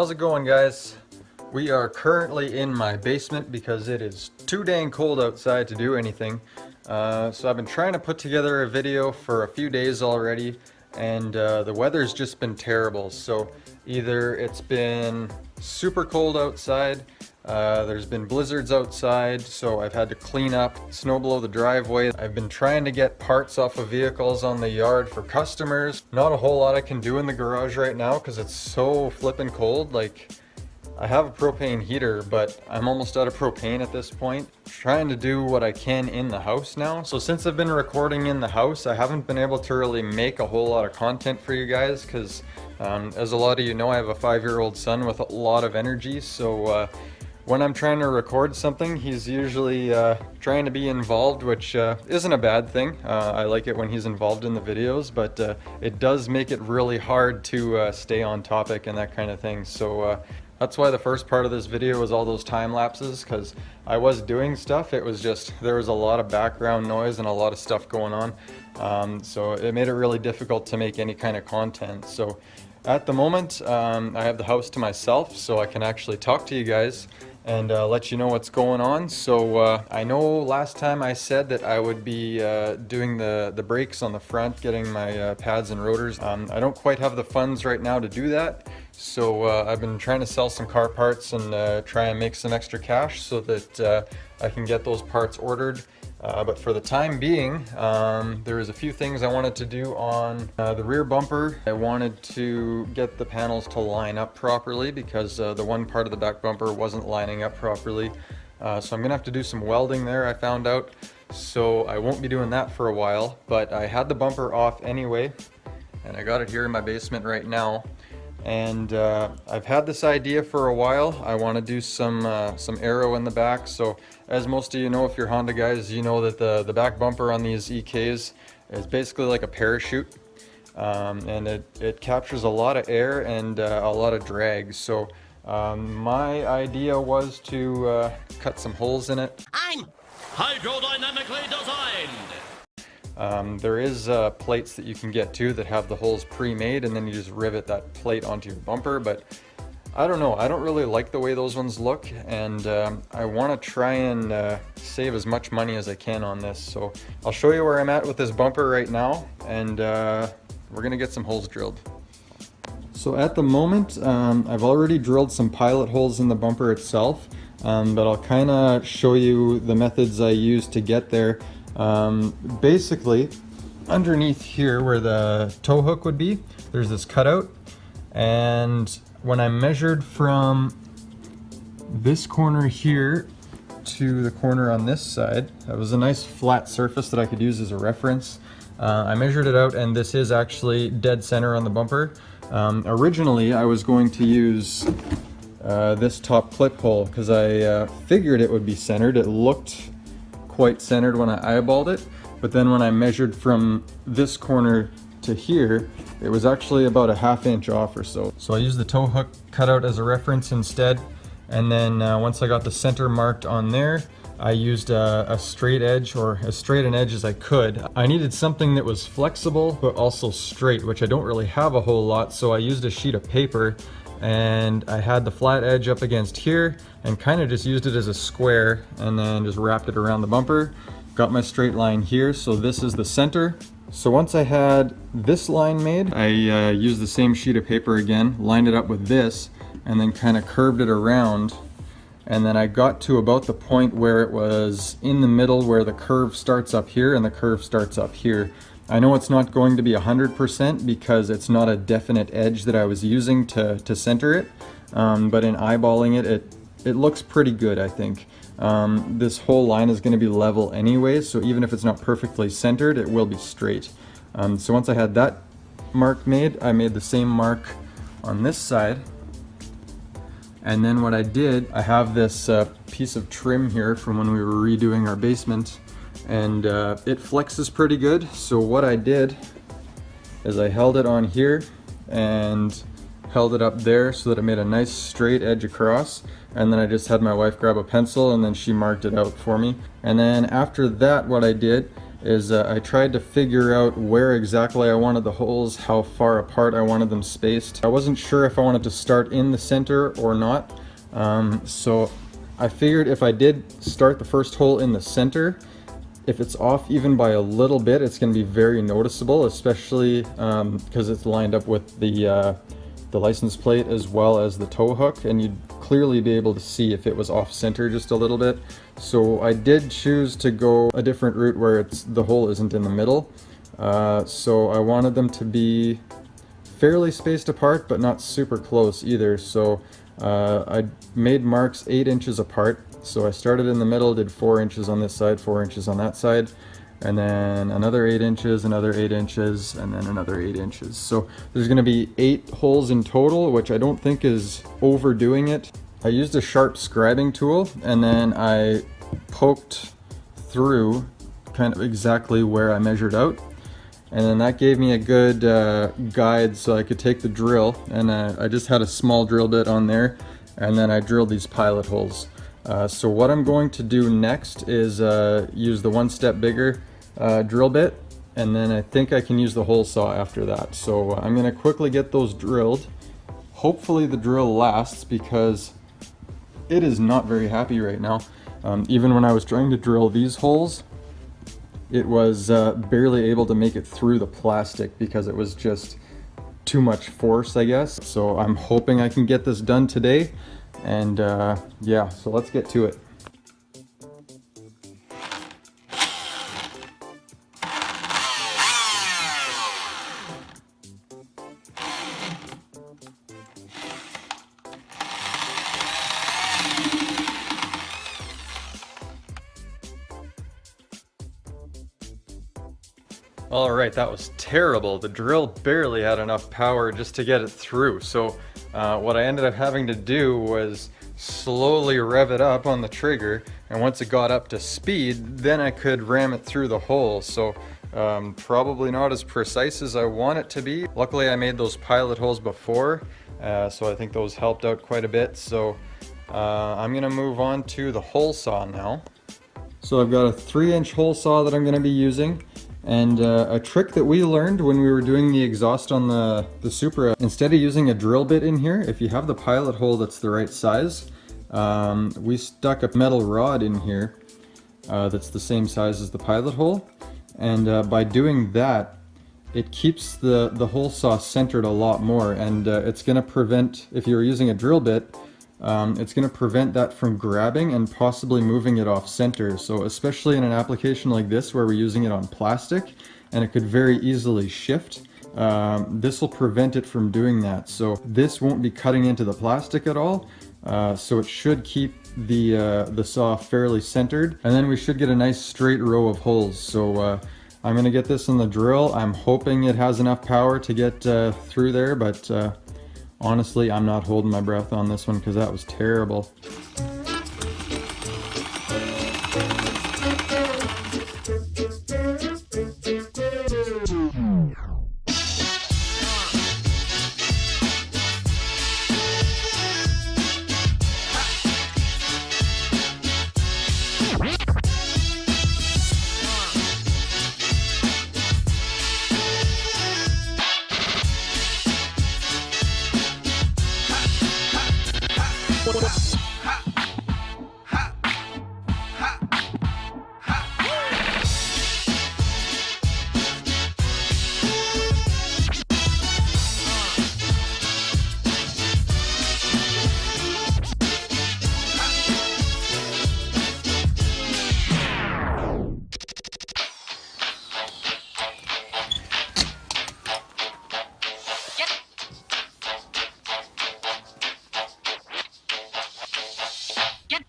How's it going, guys? We are currently in my basement because it is too dang cold outside to do anything. So I've been trying to put together a video for a few days already, and the weather's just been terrible. So either it's been super cold outside, there's been blizzards outside, so I've had to clean up, snow blow the driveway. I've been trying to get parts off of vehicles on the yard for customers. Not a whole lot I can do in the garage right now because it's so flippin' cold. Like, I have a propane heater, but I'm almost out of propane at this point. Trying to do what I can in the house now. So since I've been recording in the house, I haven't been able to really make a whole lot of content for you guys because as a lot of you know, I have a 5-year-old son with a lot of energy. So when I'm trying to record something, he's usually trying to be involved, which isn't a bad thing. I like it when he's involved in the videos, but it does make it really hard to stay on topic and that kind of thing. So that's why the first part of this video was all those time lapses, because I was doing stuff. It was just, there was a lot of background noise and a lot of stuff going on. So it made it really difficult to make any kind of content. So at the moment, I have the house to myself, so I can actually talk to you guys and let you know what's going on. So I know last time I said that I would be doing the brakes on the front, getting my pads and rotors. I don't quite have the funds right now to do that, so I've been trying to sell some car parts and try and make some extra cash so that I can get those parts ordered. But for the time being, there was a few things I wanted to do on the rear bumper. I wanted to get the panels to line up properly because the one part of the back bumper wasn't lining up properly. So I'm gonna have to do some welding there, I found out. So I won't be doing that for a while, but I had the bumper off anyway, and I got it here in my basement right now. And I've had this idea for a while. I want to do some Aero in the back. So as most of you know, if you're Honda guys, you know that the back bumper on these EKs is basically like a parachute, and it captures a lot of air and a lot of drag. So my idea was to cut some holes in it. I'm hydrodynamically designed. There is plates that you can get too that have the holes pre-made, and then you just rivet that plate onto your bumper. But I don't know, I don't really like the way those ones look, and I want to try and save as much money as I can on this. So I'll show you where I'm at with this bumper right now, and we're gonna get some holes drilled. So at the moment, I've already drilled some pilot holes in the bumper itself, but I'll kind of show you the methods I use to get there. Basically, underneath here where the tow hook would be, there's this cutout, and when I measured from this corner here to the corner on this side, that was a nice flat surface that I could use as a reference. I measured it out, and this is actually dead center on the bumper. Originally I was going to use this top clip hole because I figured it would be centered. It looked quite centered when I eyeballed it, but then when I measured from this corner to here, it was actually about a ½ inch off or so. So I used the tow hook cutout as a reference instead, and then once I got the center marked on there, I used a straight edge, or as straight an edge as I could. I needed something that was flexible but also straight, which I don't really have a whole lot, so I used a sheet of paper, and I had the flat edge up against here and kind of just used it as a square, and then just wrapped it around the bumper. Got my straight line here, so this is the center. So once I had this line made, I used the same sheet of paper again, lined it up with this, and then kind of curved it around. And then I got to about the point where it was in the middle, where the curve starts up here and the curve starts up here. I know it's not going to be 100% because it's not a definite edge that I was using to center it, but in eyeballing it, it looks pretty good, I think. This whole line is going to be level anyway, so even if it's not perfectly centered, it will be straight. So once I had that mark made, I made the same mark on this side. And then what I did, I have this piece of trim here from when we were redoing our basement, and it flexes pretty good. So what I did is I held it on here and held it up there so that it made a nice straight edge across, and then I just had my wife grab a pencil and then she marked it out for me. And then after that, what I did is I tried to figure out where exactly I wanted the holes, how far apart I wanted them spaced. I wasn't sure if I wanted to start in the center or not, so I figured if I did start the first hole in the center, if it's off even by a little bit, it's going to be very noticeable, especially because it's lined up with the license plate as well as the tow hook, and you'd clearly be able to see if it was off center just a little bit. So I did choose to go a different route where the hole isn't in the middle. So I wanted them to be fairly spaced apart, but not super close either. So I made marks 8 inches apart. So I started in the middle, did 4 inches on this side, 4 inches on that side, and then another 8 inches, another 8 inches, and then another 8 inches. So there's going to be 8 holes in total, which I don't think is overdoing it. I used a sharp scribing tool, and then I poked through kind of exactly where I measured out. And then that gave me a good guide so I could take the drill, and I just had a small drill bit on there, and then I drilled these pilot holes. So what I'm going to do next is use the 1 step bigger drill bit, and then I think I can use the hole saw after that. So I'm going to quickly get those drilled. Hopefully the drill lasts, because it is not very happy right now. Even when I was trying to drill these holes, it was barely able to make it through the plastic because it was just too much force, I guess. So I'm hoping I can get this done today. And yeah, so let's get to it. All right, that was terrible. The drill barely had enough power just to get it through. So what I ended up having to do was slowly rev it up on the trigger, and once it got up to speed, then I could ram it through the hole. So probably not as precise as I want it to be. Luckily I made those pilot holes before, so I think those helped out quite a bit. So I'm gonna move on to the hole saw now. So I've got a 3-inch hole saw that I'm gonna be using. And a trick that we learned when we were doing the exhaust on the Supra, instead of using a drill bit in here, if you have the pilot hole that's the right size, we stuck a metal rod in here that's the same size as the pilot hole. And by doing that, it keeps the hole saw centered a lot more, and it's going to prevent, if you were using a drill bit, it's going to prevent that from grabbing and possibly moving it off center. So especially in an application like this where we're using it on plastic and it could very easily shift, this will prevent it from doing that. So this won't be cutting into the plastic at all, so it should keep the saw fairly centered, and then we should get a nice straight row of holes. So I'm going to get this in the drill. I'm hoping it has enough power to get through there, but honestly, I'm not holding my breath on this one because that was terrible.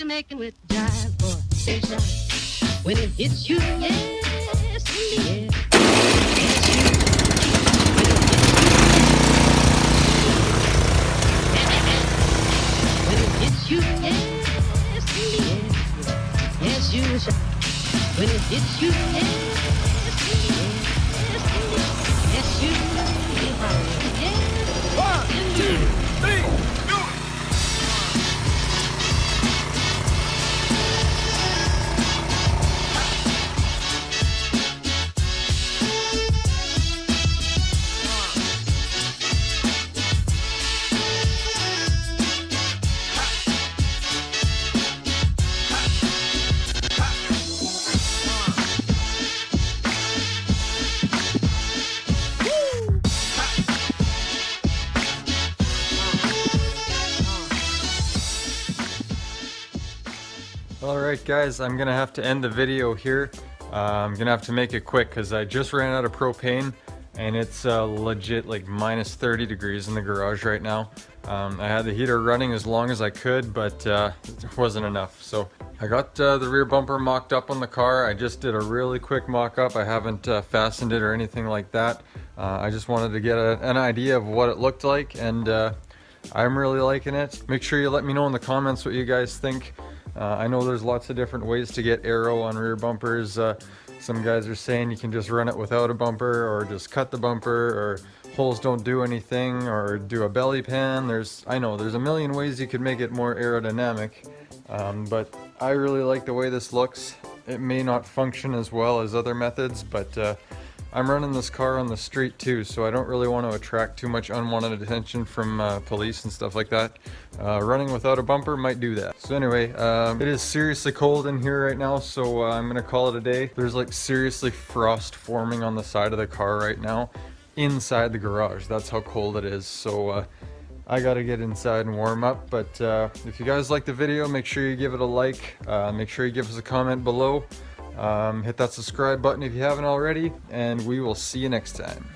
Making with jive boy station when it hits you, yes, in the air. When it hits you, yes, in the air. Yes, you shall. When it hits you, yes, in the air. Yes, you shall. Yes, 1, 2, 3. Alright guys, I'm gonna have to end the video here. I'm gonna have to make it quick because I just ran out of propane and it's legit like minus 30 degrees in the garage right now. I had the heater running as long as I could, but it wasn't enough. So I got the rear bumper mocked up on the car. I just did a really quick mock-up. I haven't fastened it or anything like that. I just wanted to get an idea of what it looked like, and I'm really liking it. Make sure you let me know in the comments what you guys think. I know there's lots of different ways to get aero on rear bumpers. Some guys are saying you can just run it without a bumper, or just cut the bumper, or holes don't do anything, or do a belly pan. I know there's a million ways you could make it more aerodynamic, but I really like the way this looks. It may not function as well as other methods, but I'm running this car on the street too, so I don't really want to attract too much unwanted attention from police and stuff like that. Running without a bumper might do that. So anyway, it is seriously cold in here right now, so I'm gonna call it a day. There's like seriously frost forming on the side of the car right now, inside the garage. That's how cold it is. So I gotta get inside and warm up. But if you guys like the video, make sure you give it a like. Make sure you give us a comment below. Hit that subscribe button if you haven't already, and we will see you next time.